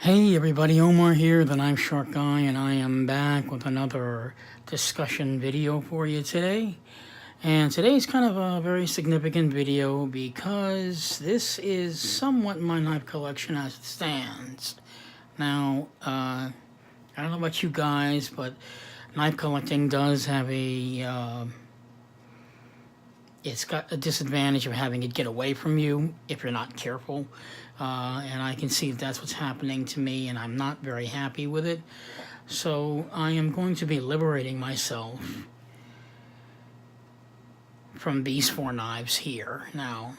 Hey everybody, Omar here, the Knife Shark Guy, and I am back with another discussion video for you today. And today's kind of a very significant video because this is somewhat my knife collection as it stands. Now, I don't know about you guys, but knife collecting does have it's got a disadvantage of having it get away from you if you're not careful. And I can see that's what's happening to me, and I'm not very happy with it. So I am going to be liberating myself from these four knives here. Now,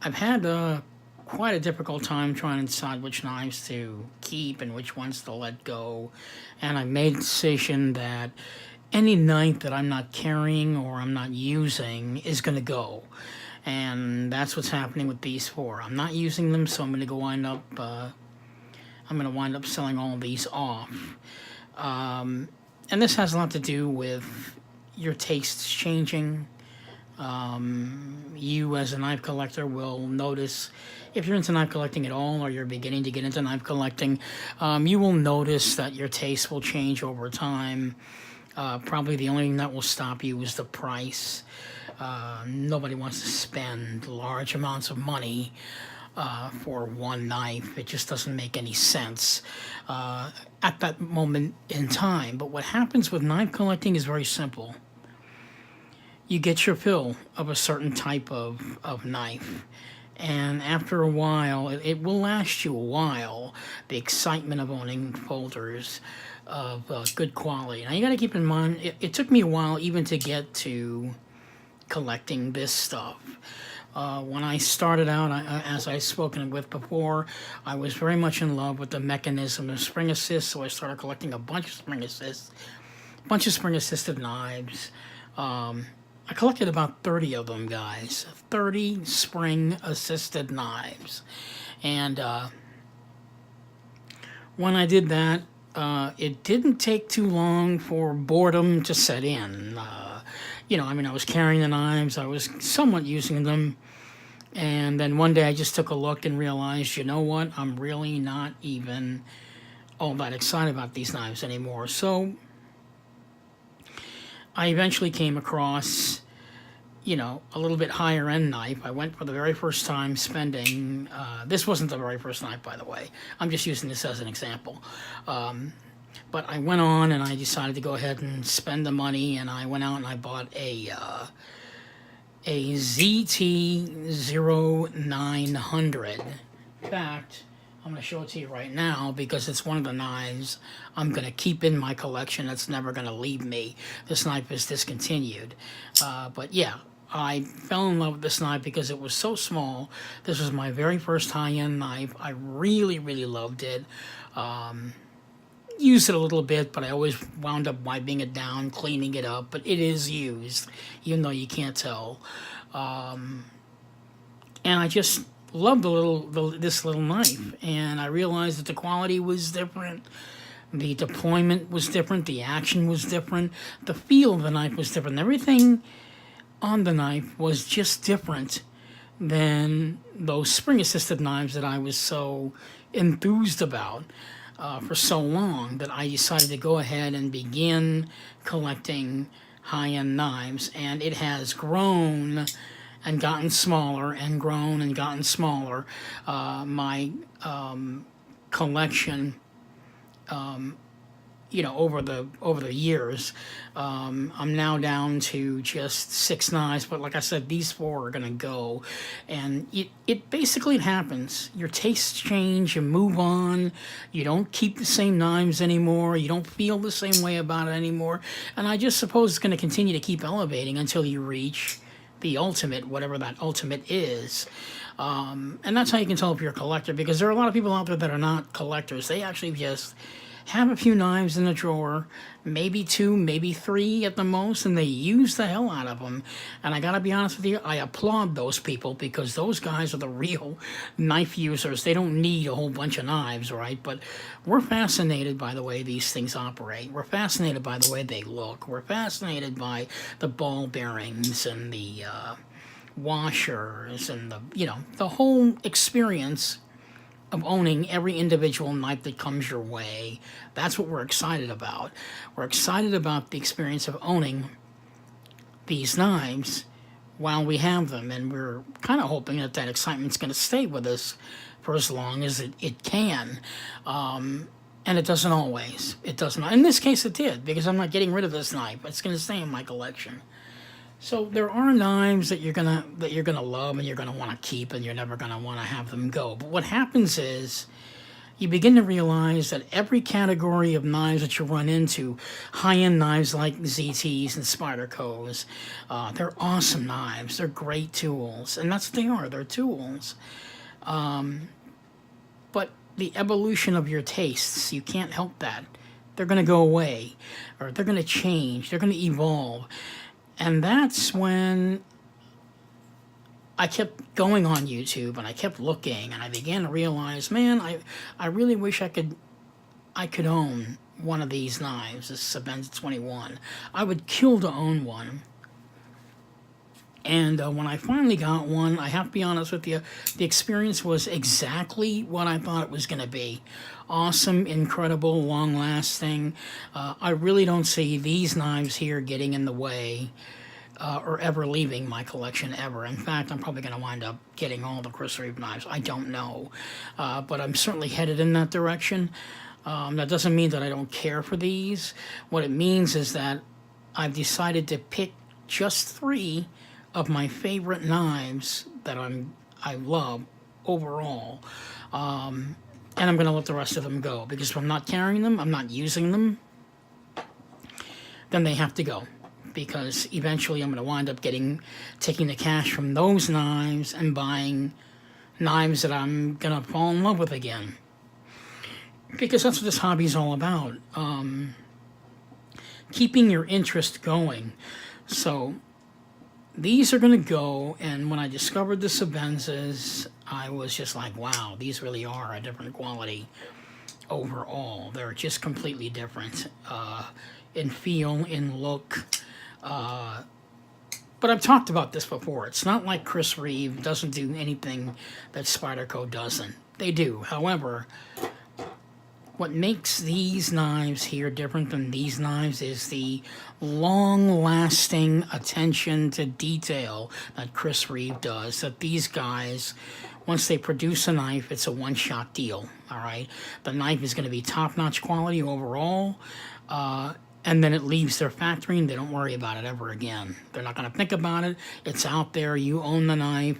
I've had quite a difficult time trying to decide which knives to keep and which ones to let go. And I made a decision that any knife that I'm not carrying or I'm not using is going to go. And that's what's happening with these four. I'm not using them, so I'm going to wind up selling all of these off. And this has a lot to do with your tastes changing. You as a knife collector will notice, if you're into knife collecting at all or you're beginning to get into knife collecting, you will notice that your taste will change over time. Probably the only thing that will stop you is the price. Nobody wants to spend large amounts of money for one knife. It just doesn't make any sense at that moment in time. But what happens with knife collecting is very simple. You get your fill of a certain type of knife. And after a while, it will last you a while, the excitement of owning folders of good quality. Now, you got to keep in mind, it took me a while even to get to collecting this stuff. When I started out, as I've spoken with before, I was very much in love with the mechanism of spring assist, so I started collecting a bunch of spring-assisted knives. I collected about 30 of them, guys. 30 spring-assisted knives. And when I did that, it didn't take too long for boredom to set in. I was carrying the knives, I was somewhat using them, and then one day I just took a look and realized, you know what, I'm really not even all that excited about these knives anymore. So I eventually came across, a little bit higher end knife. I went for the very first time spending, this wasn't the very first knife, by the way. I'm just using this as an example. But I went on and I decided to go ahead and spend the money, and I went out and I bought a ZT-0900. In fact, I'm going to show it to you right now because it's one of the knives I'm going to keep in my collection. That's never going to leave me. This knife is discontinued. But yeah, I fell in love with this knife because it was so small. This was my very first high-end knife. I really, really loved it. Used it a little bit, but I always wound up wiping it down, cleaning it up. But it is used, even though you can't tell. And I just loved this little knife, and I realized that the quality was different, the deployment was different, the action was different, the feel of the knife was different. Everything on the knife was just different than those spring-assisted knives that I was so enthused about for so long, that I decided to go ahead and begin collecting high-end knives, and it has grown and gotten smaller and grown and gotten smaller. My collection, over the years, I'm now down to just 6 knives. But like I said, these 4 are gonna go, and it basically happens. Your tastes change, you move on. You don't keep the same knives anymore. You don't feel the same way about it anymore. And I just suppose it's gonna continue to keep elevating until you reach the ultimate, whatever that ultimate is. And that's how you can tell if you're a collector, because there are a lot of people out there that are not collectors. They actually just have a few knives in the drawer, maybe 2, maybe 3 at the most, and they use the hell out of them. And I gotta be honest with you, I applaud those people, because those guys are the real knife users. They don't need a whole bunch of knives, right? But we're fascinated by the way these things operate. We're fascinated by the way they look. We're fascinated by the ball bearings and the washers and the whole experience of owning every individual knife that comes your way. That's what we're excited about. We're excited about the experience of owning these knives while we have them, and we're kind of hoping that that excitement's going to stay with us for as long as it can. And it doesn't always. It doesn't. In this case, it did, because I'm not getting rid of this knife. It's going to stay in my collection. So there are knives that you're gonna love and you're gonna want to keep, and you're never gonna want to have them go. But what happens is you begin to realize that every category of knives that you run into, high-end knives like ZTs and Spydercos, they're awesome knives. They're great tools, and that's what they are. They're tools. But the evolution of your tastes, you can't help that. They're going to go away, or they're going to change. They're going to evolve. And that's when I kept going on YouTube, and I kept looking, and I began to realize, man, I really wish I could own one of these knives, this Sebenza 21. I would kill to own one. And when I finally got one, I have to be honest with you, the experience was exactly what I thought it was going to be. Awesome, incredible, long-lasting. I really don't see these knives here getting in the way or ever leaving my collection, ever. In fact, I'm probably going to wind up getting all the Chris Reeve knives. I don't know. But I'm certainly headed in that direction. That doesn't mean that I don't care for these. What it means is that I've decided to pick just 3 of my favorite knives that I love overall. And I'm going to let the rest of them go, because if I'm not carrying them, I'm not using them, then they have to go. Because eventually I'm going to wind up taking the cash from those knives and buying knives that I'm going to fall in love with again. Because that's what this hobby is all about. Keeping your interest going. So these are going to go, and when I discovered the Sebenzas, I was just like, wow, these really are a different quality overall. They're just completely different in feel, in look. But I've talked about this before. It's not like Chris Reeve doesn't do anything that Spyderco doesn't. They do. However, what makes these knives here different than these knives is the long-lasting attention to detail that Chris Reeve does. That these guys, once they produce a knife, it's a one-shot deal, all right? The knife is going to be top-notch quality overall, and then it leaves their factory, and they don't worry about it ever again. They're not going to think about it. It's out there. You own the knife.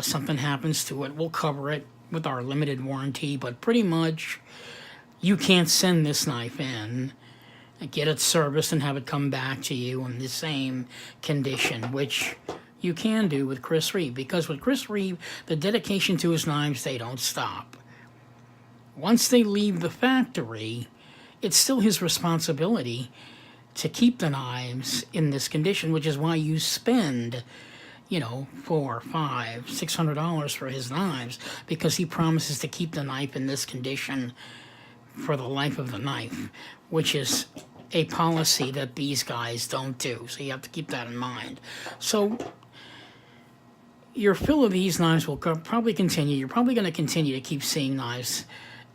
Something happens to it, we'll cover it with our limited warranty, but pretty much you can't send this knife in, get it serviced, and have it come back to you in the same condition, which you can do with Chris Reeve. Because with Chris Reeve, the dedication to his knives, they don't stop. Once they leave the factory, it's still his responsibility to keep the knives in this condition, which is why you spend, $400, $500, $600 for his knives, because he promises to keep the knife in this condition for the life of the knife, which is a policy that these guys don't do. So you have to keep that in mind. So your fill of these knives will probably continue. You're probably going to continue to keep seeing knives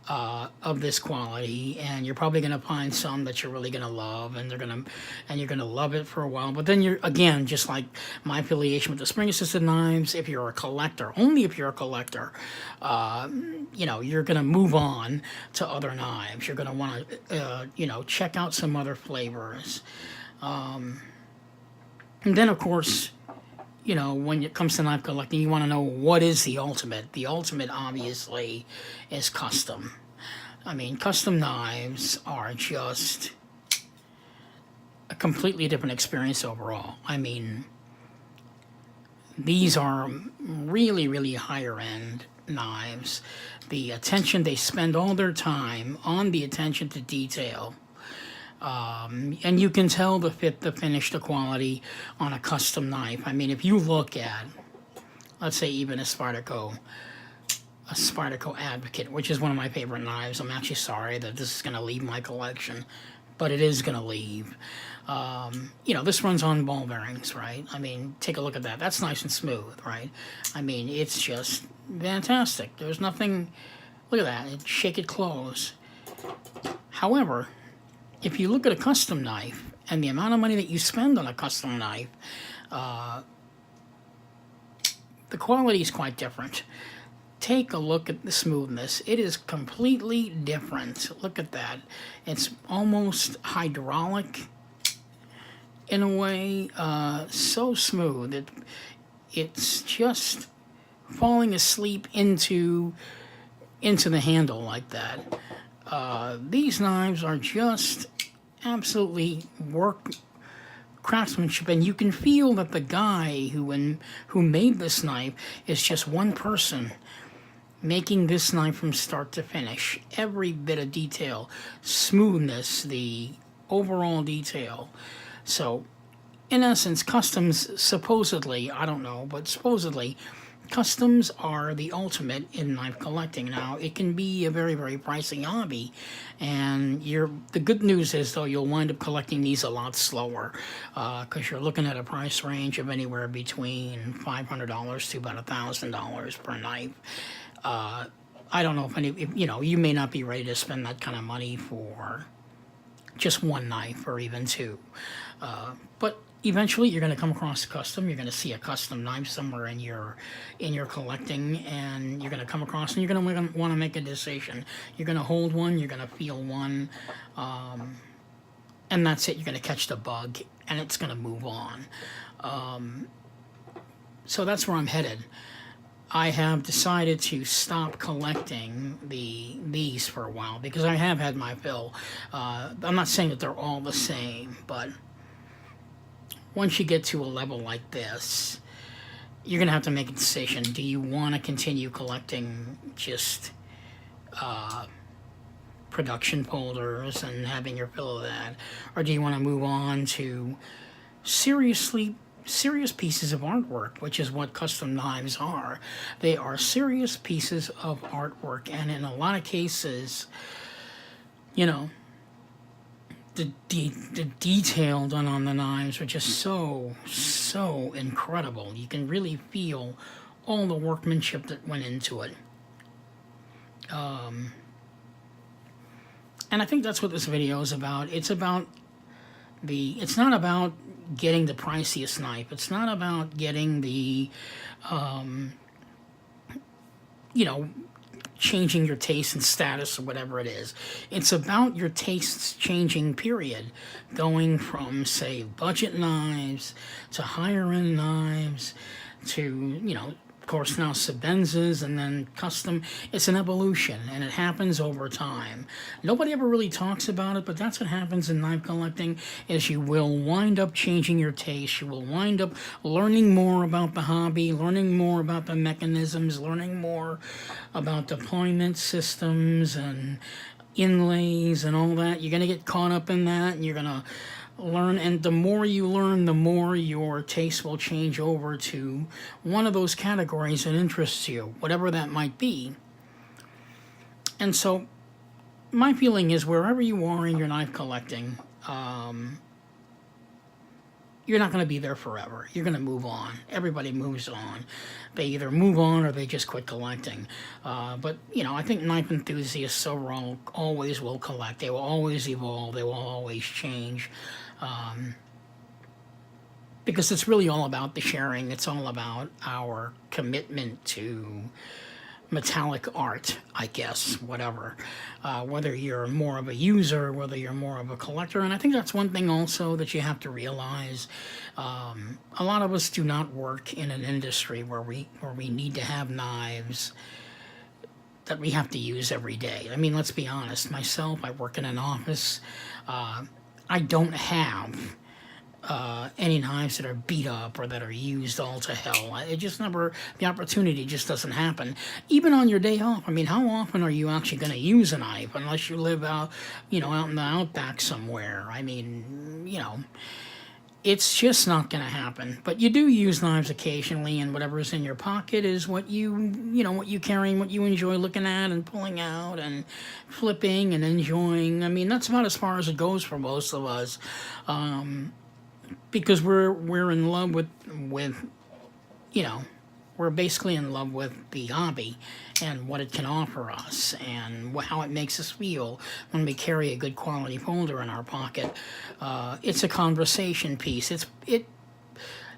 of this quality, and you're probably going to find some that you're really going to love, and you're going to love it for a while. But then you're, again, just like my affiliation with the spring assisted knives, if you're a collector, only if you're a collector, you're going to move on to other knives. You're going to want to check out some other flavors, and then of course, when it comes to knife collecting, you want to know what is the ultimate. The ultimate, obviously, is custom. I mean, custom knives are just a completely different experience overall. I mean, these are really, really higher-end knives. The attention, they spend all their time on the attention to detail. And you can tell the fit, the finish, the quality on a custom knife. I mean, if you look at, let's say, even a Spyderco Advocate, which is one of my favorite knives. I'm actually sorry that this is going to leave my collection, but it is going to leave. This runs on ball bearings, right? I mean, take a look at that. That's nice and smooth, right? I mean, it's just fantastic. There's nothing Look at that, it shake it close. However, if you look at a custom knife and the amount of money that you spend on a custom knife, the quality is quite different. Take a look at the smoothness. It is completely different. Look at that. It's almost hydraulic in a way, so smooth. It's just falling asleep into the handle like that. These knives are just absolutely craftsmanship, and you can feel that the guy who made this knife is just one person making this knife from start to finish. Every bit of detail, smoothness, the overall detail. So, in essence, customs supposedly, I don't know, but supposedly, customs are the ultimate in knife collecting. Now, it can be a very, very pricey hobby, and the good news is, though, you'll wind up collecting these a lot slower, because you're looking at a price range of anywhere between $500 to about $1,000 per knife. I don't know if you may not be ready to spend that kind of money for just one knife or even two. But eventually you're going to come across a custom. You're going to see a custom knife somewhere in your collecting, and you're going to come across and you're going to want to make a decision. You're going to hold one, you're going to feel one, and that's it. You're going to catch the bug, and it's going to move on. So that's where I'm headed. I have decided to stop collecting these for a while because I have had my fill. I'm not saying that they're all the same, but once you get to a level like this, you're going to have to make a decision. Do you want to continue collecting just production folders and having your fill of that? Or do you want to move on to serious pieces of artwork, which is what custom knives are. They are serious pieces of artwork, and in a lot of cases, the detail done on the knives are just so incredible. You can really feel all the workmanship that went into it. And I think that's what this video is about. It's not about getting the priciest knife. It's not about getting the, changing your taste and status or whatever it is. It's about your tastes changing, period. Going from, say, budget knives to higher end knives to, of course, now Sebenzas and then custom. It's an evolution, and it happens over time. Nobody ever really talks about it, but that's what happens in knife collecting, is you will wind up changing your taste. You will wind up learning more about the hobby, learning more about the mechanisms, learning more about deployment systems and inlays and all that. You're going to get caught up in that, and you're going to learn, and the more you learn, the more your taste will change over to one of those categories that interests you, whatever that might be. And so my feeling is, wherever you are in your knife collecting, you're not going to be there forever. You're going to move on. Everybody moves on. They either move on or they just quit collecting. But I think knife enthusiasts overall always will collect. They will always evolve. They will always change. Because it's really all about the sharing. It's all about our commitment to metallic art, I guess, whatever. Whether you're more of a user, whether you're more of a collector. And I think that's one thing also that you have to realize. A lot of us do not work in an industry where we need to have knives that we have to use every day. I mean, let's be honest. Myself, I work in an office. I don't have any knives that are beat up or that are used all to hell. It just never, the opportunity just doesn't happen. Even on your day off, I mean, how often are you actually going to use a knife unless you live out, out in the outback somewhere? I mean, it's just not going to happen. But you do use knives occasionally, and whatever's in your pocket is what what you carrying, what you enjoy looking at and pulling out and flipping and enjoying. I mean, that's about as far as it goes for most of us. Because we're in love with we're basically in love with the hobby and what it can offer us and how it makes us feel when we carry a good quality folder in our pocket. It's a conversation piece.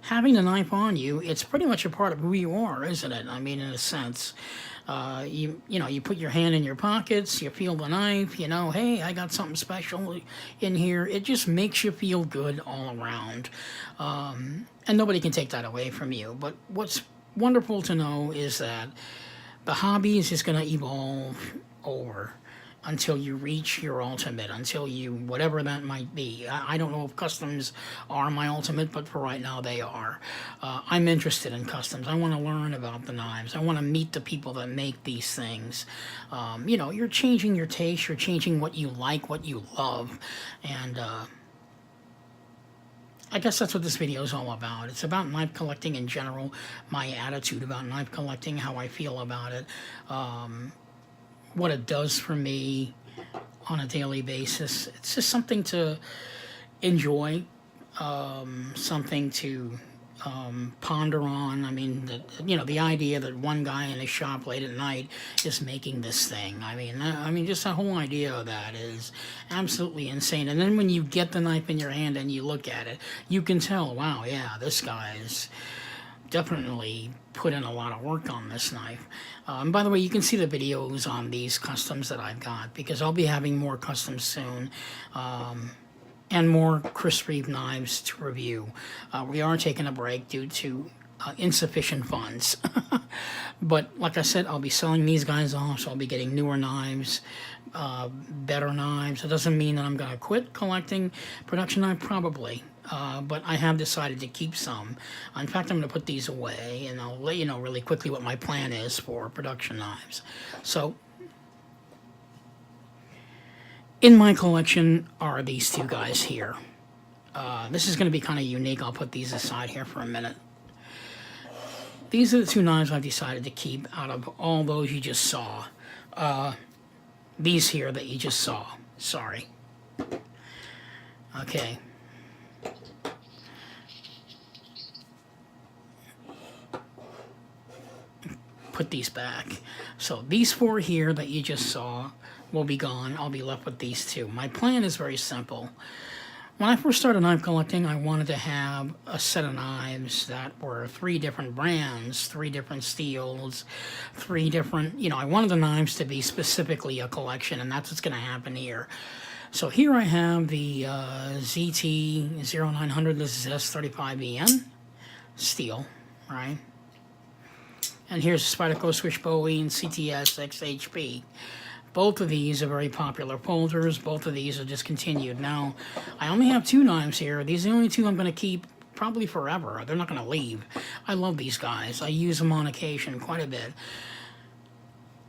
Having the knife on you, it's pretty much a part of who you are, isn't it? I mean, in a sense. You put your hand in your pockets, you feel the knife, hey, I got something special in here. It just makes you feel good all around. And nobody can take that away from you. But what's wonderful to know is that the hobby is just going to evolve over until you reach your ultimate, until you, whatever that might be. I don't know if customs are my ultimate, but for right now they are. I'm interested in customs. I want to learn about the knives. I want to meet the people that make these things. You're changing your taste, you're changing what you like, what you love, and I guess that's what this video is all about. It's about knife collecting in general, my attitude about knife collecting, how I feel about it, what it does for me on a daily basis. It's just something to enjoy, something to ponder on. I mean, the idea that one guy in a shop late at night is making this thing. I mean, just the whole idea of that is absolutely insane. And then when you get the knife in your hand and you look at it, you can tell, wow, yeah, this guy's definitely put in a lot of work on this knife. And by the way, you can see the videos on these customs that I've got, because I'll be having more customs soon. And more Chris Reeve knives to review. We are taking a break due to insufficient funds. But like I said, I'll be selling these guys off, so I'll be getting newer knives, better knives. It doesn't mean that I'm going to quit collecting production knife, probably. But I have decided to keep some. In fact, I'm going to put these away, and I'll let you know really quickly what my plan is for production knives. So, in my collection are these two guys here. This is going to be kind of unique. I'll put these aside here for a minute. These are the two knives I've decided to keep out of all those you just saw. These here that you just saw. Sorry. Okay. Put these back. So these four here that you just saw will be gone. I'll be left with these two. My plan is very simple. When I first started knife collecting, I wanted to have a set of knives that were 3 different brands, 3 different steels, 3 different, I wanted the knives to be specifically a collection, and that's what's going to happen here. So here I have the ZT-0900, this is S35EN, steel, right? And here's Spyderco Swiss Bowie and CTS XHP. Both of these are very popular folders. Both of these are discontinued. Now, I only have 2 knives here. These are the only 2 I'm going to keep probably forever. They're not going to leave. I love these guys. I use them on occasion quite a bit.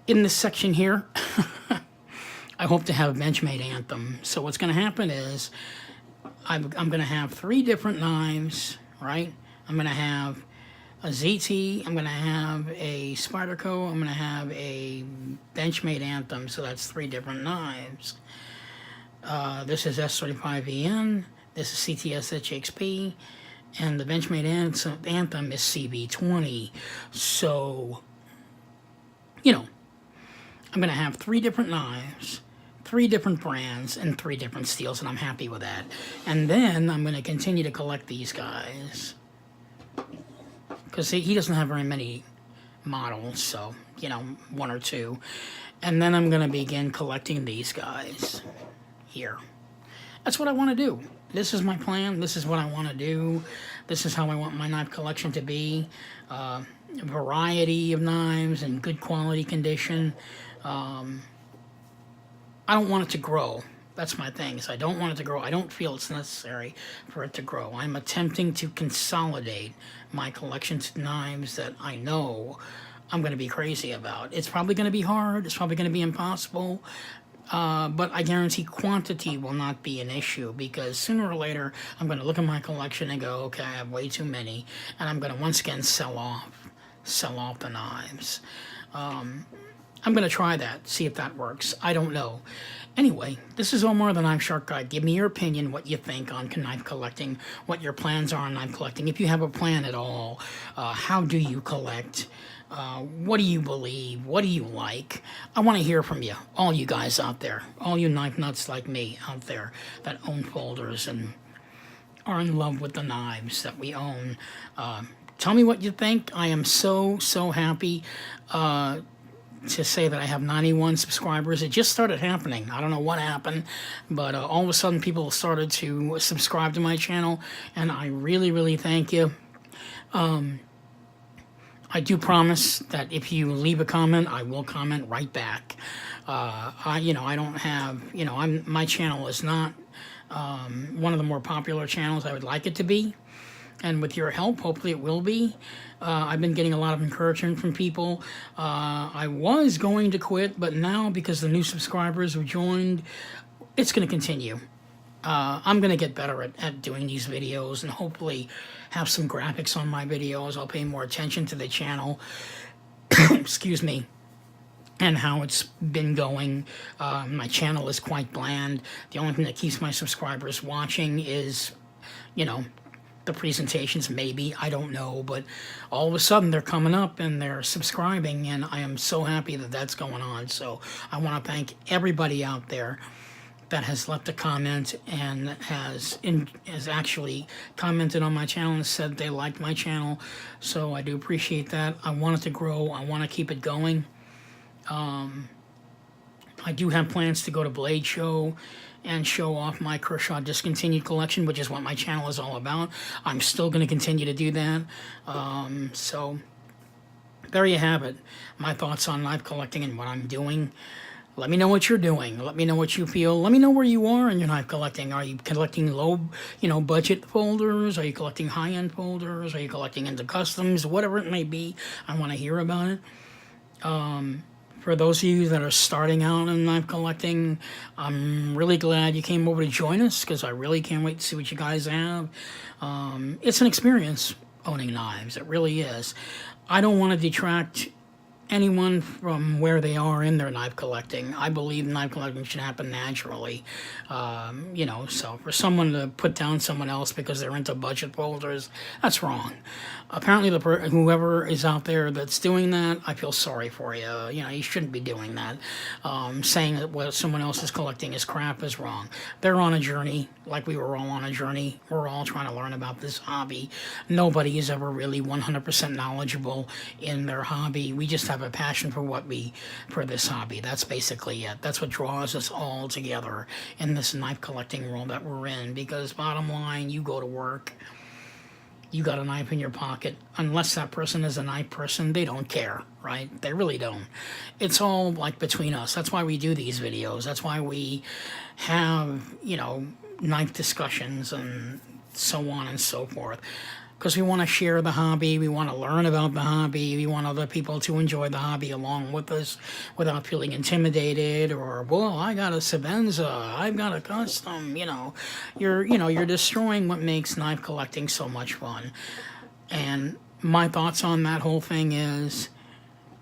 In this section here, I hope to have Benchmade Anthem. So what's going to happen is I'm going to have 3 different knives, right? I'm going to have a ZT, I'm going to have a Spyderco, I'm going to have a Benchmade Anthem, so that's 3 different knives. This is S35EN, this is CTS HXP, and the Benchmade Anthem is CB20. So, I'm going to have 3 different knives, 3 different brands, and 3 different steels, and I'm happy with that. And then I'm going to continue to collect these guys, because he doesn't have very many models, so, 1 or 2. And then I'm going to begin collecting these guys here. That's what I want to do. This is my plan. This is what I want to do. This is how I want my knife collection to be. A variety of knives in good quality condition. I don't want it to grow. That's my thing, is I don't want it to grow. I don't feel it's necessary for it to grow. I'm attempting to consolidate my collection of knives that I know I'm going to be crazy about. It's probably going to be hard. It's probably going to be impossible. But I guarantee quantity will not be an issue, because sooner or later I'm going to look at my collection and go, okay, I have way too many, and I'm going to once again sell off the knives. I'm going to try that, see if that works. I don't know. Anyway, this is Omar the Knife Shark Guy. Give me your opinion, what you think on knife collecting, what your plans are on knife collecting. If you have a plan at all, how do you collect? What do you believe? What do you like? I want to hear from you, all you guys out there, all you knife nuts like me out there that own folders and are in love with the knives that we own. Tell me what you think. I am so happy to say that I have 91 subscribers. It just started happening. I don't know what happened, but all of a sudden people started to subscribe to my channel, and I really thank you. I do promise that if you leave a comment, I will comment right back. I don't have, my channel is not one of the more popular channels I would like it to be. And with your help, hopefully it will be. I've been getting a lot of encouragement from people. I was going to quit, but now because the new subscribers have joined, it's going to continue. I'm going to get better at doing these videos and hopefully have some graphics on my videos. I'll pay more attention to the channel. Excuse me. And how it's been going. My channel is quite bland. The only thing that keeps my subscribers watching is, the presentations, maybe, I don't know, but all of a sudden they're coming up and they're subscribing, and I am so happy that that's going on. So I want to thank everybody out there that has left a comment and has actually commented on my channel and said they liked my channel. So I do appreciate that. I want it to grow. I want to keep it going. I do have plans to go to Blade Show and show off my Kershaw discontinued collection, which is what my channel is all about. I'm still going to continue to do that. So there you have it. My thoughts on knife collecting and what I'm doing. Let me know what you're doing. Let me know what you feel. Let me know where you are in your knife collecting. Are you collecting low, budget folders? Are you collecting high-end folders? Are you collecting into customs? Whatever it may be, I want to hear about it. For those of you that are starting out in knife collecting, I'm really glad you came over to join us because I really can't wait to see what you guys have. It's an experience owning knives. It really is. I don't want to detract anyone from where they are in their knife collecting. I believe knife collecting should happen naturally. So for someone to put down someone else because they're into budget folders, that's wrong. Apparently, whoever is out there that's doing that, I feel sorry for you. You shouldn't be doing that. Saying that what someone else is collecting is crap is wrong. They're on a journey, like we were all on a journey. We're all trying to learn about this hobby. Nobody is ever really 100% knowledgeable in their hobby. We just have a passion for this hobby. That's basically it. That's what draws us all together in this knife collecting world that we're in. Because bottom line, you go to work, you got a knife in your pocket. Unless that person is a knife person, they don't care, right? They really don't. It's all like between us. That's why we do these videos. That's why we have, knife discussions and so on and so forth. Because we want to share the hobby, we want to learn about the hobby, we want other people to enjoy the hobby along with us without feeling intimidated or, well, I got a Sebenza, I've got a custom, You're destroying what makes knife collecting so much fun. And my thoughts on that whole thing is,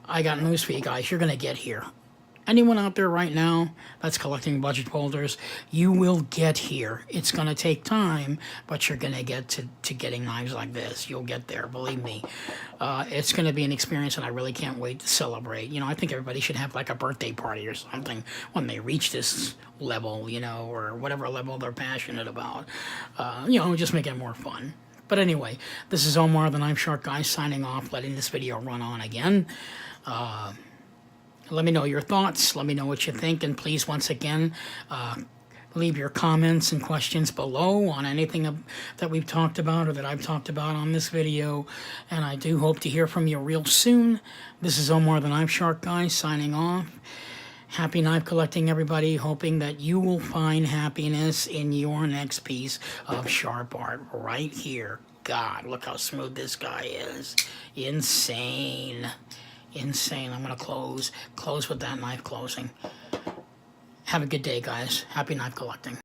I got news for you guys, you're going to get here. Anyone out there right now that's collecting budget folders, you will get here. It's going to take time, but you're going to get to getting knives like this. You'll get there, believe me. It's going to be an experience that I really can't wait to celebrate. I think everybody should have like a birthday party or something when they reach this level, or whatever level they're passionate about. Just make it more fun. But anyway, this is Omar the Knife Shark Guy signing off, letting this video run on again. Let me know your thoughts. Let me know what you think. And please, once again, leave your comments and questions below on anything that we've talked about or that I've talked about on this video. And I do hope to hear from you real soon. This is Omar the Knife Shark Guy signing off. Happy knife collecting, everybody. Hoping that you will find happiness in your next piece of sharp art right here. God, look how smooth this guy is. Insane. Insane. I'm going to close with that knife closing. Have a good day, guys. Happy knife collecting.